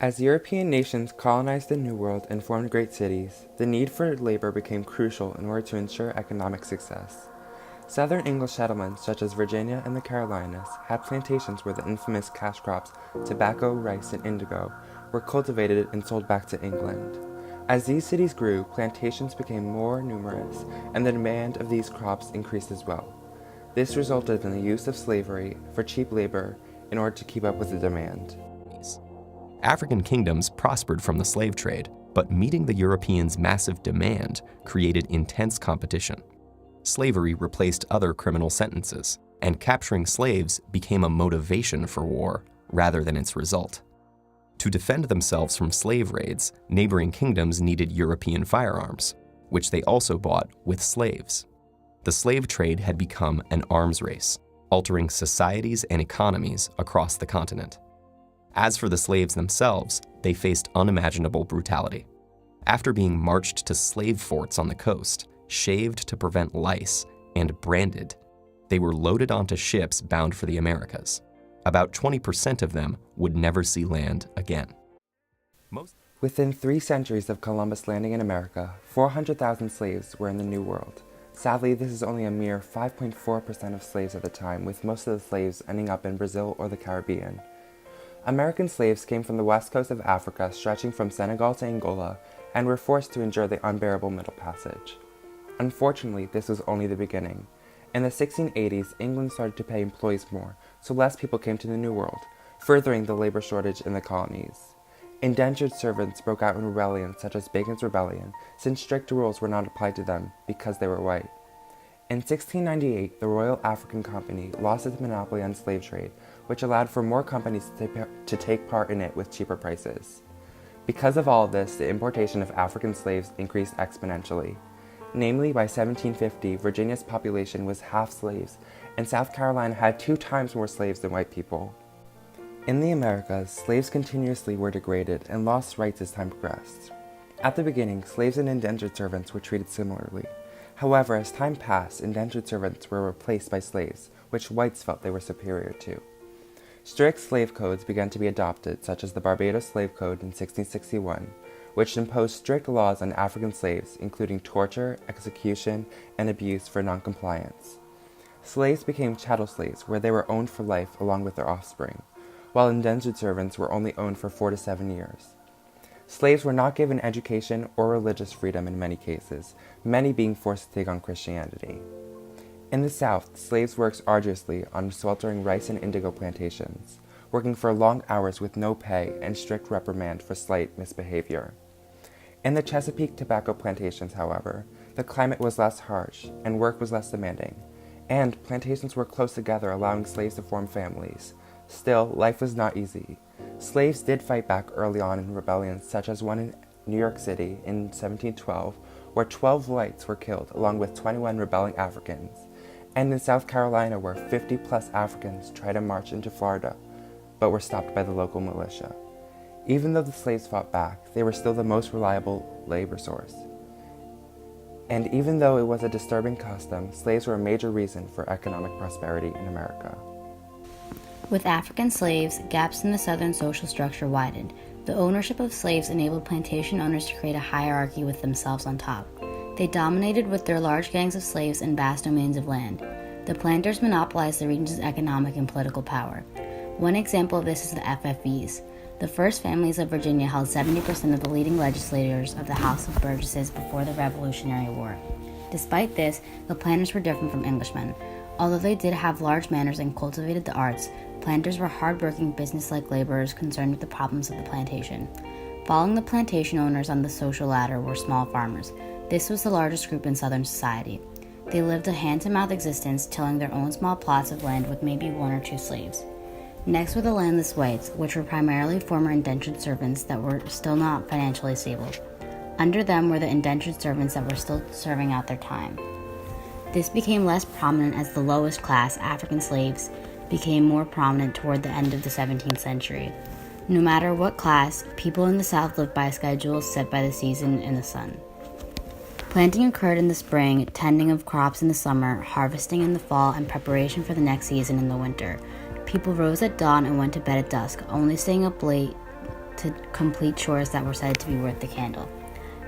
As European nations colonized the New World and formed great cities, the need for labor became crucial in order to ensure economic success. Southern English settlements, such as Virginia and the Carolinas, had plantations where the infamous cash crops, tobacco, rice, and indigo, were cultivated and sold back to England. As these cities grew, plantations became more numerous, and the demand of these crops increased as well. This resulted in the use of slavery for cheap labor in order to keep up with the demand. African kingdoms prospered from the slave trade, but meeting the Europeans' massive demand created intense competition. Slavery replaced other criminal sentences, and capturing slaves became a motivation for war rather than its result. To defend themselves from slave raids, neighboring kingdoms needed European firearms, which they also bought with slaves. The slave trade had become an arms race, altering societies and economies across the continent. As for the slaves themselves, they faced unimaginable brutality. After being marched to slave forts on the coast, shaved to prevent lice, and branded, they were loaded onto ships bound for the Americas. About 20% of them would never see land again. Within 3 centuries of Columbus landing in America, 400,000 slaves were in the New World. Sadly, this is only a mere 5.4% of slaves at the time, with most of the slaves ending up in Brazil or the Caribbean. American slaves came from the west coast of Africa, stretching from Senegal to Angola, and were forced to endure the unbearable Middle Passage. Unfortunately, this was only the beginning. In the 1680s, England started to pay employees more, so less people came to the New World, furthering the labor shortage in the colonies. Indentured servants broke out in rebellions such as Bacon's Rebellion, since strict rules were not applied to them because they were white. In 1698, the Royal African Company lost its monopoly on slave trade, which allowed for more companies to take part in it with cheaper prices. Because of all of this, the importation of African slaves increased exponentially. Namely, by 1750, Virginia's population was half slaves, and South Carolina had 2 times more slaves than white people. In the Americas, slaves continuously were degraded and lost rights as time progressed. At the beginning, slaves and indentured servants were treated similarly. However, as time passed, indentured servants were replaced by slaves, which whites felt they were superior to. Strict slave codes began to be adopted, such as the Barbados Slave Code in 1661, which imposed strict laws on African slaves, including torture, execution, and abuse for noncompliance. Slaves became chattel slaves, where they were owned for life along with their offspring, while indentured servants were only owned for 4 to 7 years. Slaves were not given education or religious freedom in many cases, many being forced to take on Christianity. In the South, slaves worked arduously on sweltering rice and indigo plantations, working for long hours with no pay and strict reprimand for slight misbehavior. In the Chesapeake tobacco plantations, however, the climate was less harsh and work was less demanding, and plantations were close together, allowing slaves to form families. Still, life was not easy. Slaves did fight back early on in rebellions, such as one in New York City in 1712, where 12 whites were killed along with 21 rebelling Africans, and in South Carolina where 50-plus Africans tried to march into Florida, but were stopped by the local militia. Even though the slaves fought back, they were still the most reliable labor source. And even though it was a disturbing custom, slaves were a major reason for economic prosperity in America. With African slaves, gaps in the Southern social structure widened. The ownership of slaves enabled plantation owners to create a hierarchy with themselves on top. They dominated with their large gangs of slaves and vast domains of land. The planters monopolized the region's economic and political power. One example of this is the FFVs. The first families of Virginia held 70% of the leading legislators of the House of Burgesses before the Revolutionary War. Despite this, the planters were different from Englishmen. Although they did have large manners and cultivated the arts, planters were hard-working, business-like laborers concerned with the problems of the plantation. Following the plantation owners on the social ladder were small farmers. This was the largest group in Southern society. They lived a hand-to-mouth existence, tilling their own small plots of land with maybe 1 or 2 slaves. Next were the landless whites, which were primarily former indentured servants that were still not financially stable. Under them were the indentured servants that were still serving out their time. This became less prominent as the lowest class, African slaves, became more prominent toward the end of the 17th century. No matter what class, people in the South lived by schedules set by the season and the sun. Planting occurred in the spring, tending of crops in the summer, harvesting in the fall, and preparation for the next season in the winter. People rose at dawn and went to bed at dusk, only staying up late to complete chores that were said to be worth the candle.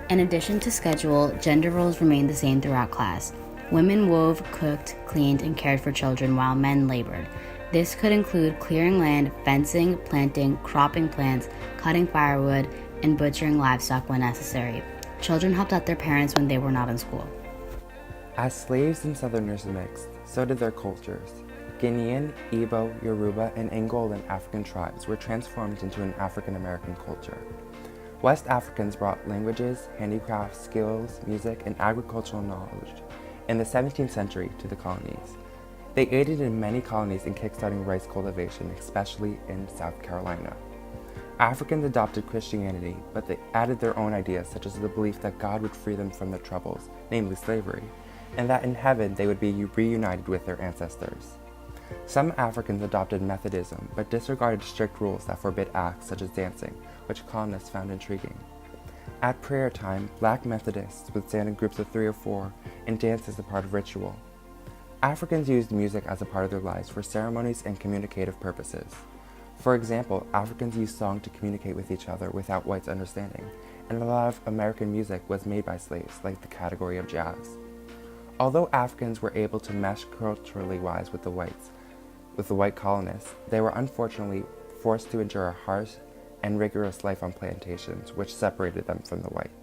In addition to schedule, gender roles remained the same throughout class. Women wove, cooked, cleaned, and cared for children while men labored. This could include clearing land, fencing, planting, cropping plants, cutting firewood, and butchering livestock when necessary. Children helped out their parents when they were not in school. As slaves and Southerners mixed, so did their cultures. Guinean, Igbo, Yoruba, and Angolan African tribes were transformed into an African American culture. West Africans brought languages, handicrafts, skills, music, and agricultural knowledge in the 17th century to the colonies. They aided in many colonies in kickstarting rice cultivation, especially in South Carolina. Africans adopted Christianity, but they added their own ideas, such as the belief that God would free them from their troubles, namely slavery, and that in heaven they would be reunited with their ancestors. Some Africans adopted Methodism, but disregarded strict rules that forbid acts such as dancing, which colonists found intriguing. At prayer time, Black Methodists would stand in groups of 3 or 4 and dance as a part of ritual. Africans used music as a part of their lives for ceremonies and communicative purposes. For example, Africans used song to communicate with each other without whites understanding, and a lot of American music was made by slaves, like the category of jazz. Although Africans were able to mesh culturally wise with the white colonists, they were unfortunately forced to endure a harsh and rigorous life on plantations, which separated them from the whites.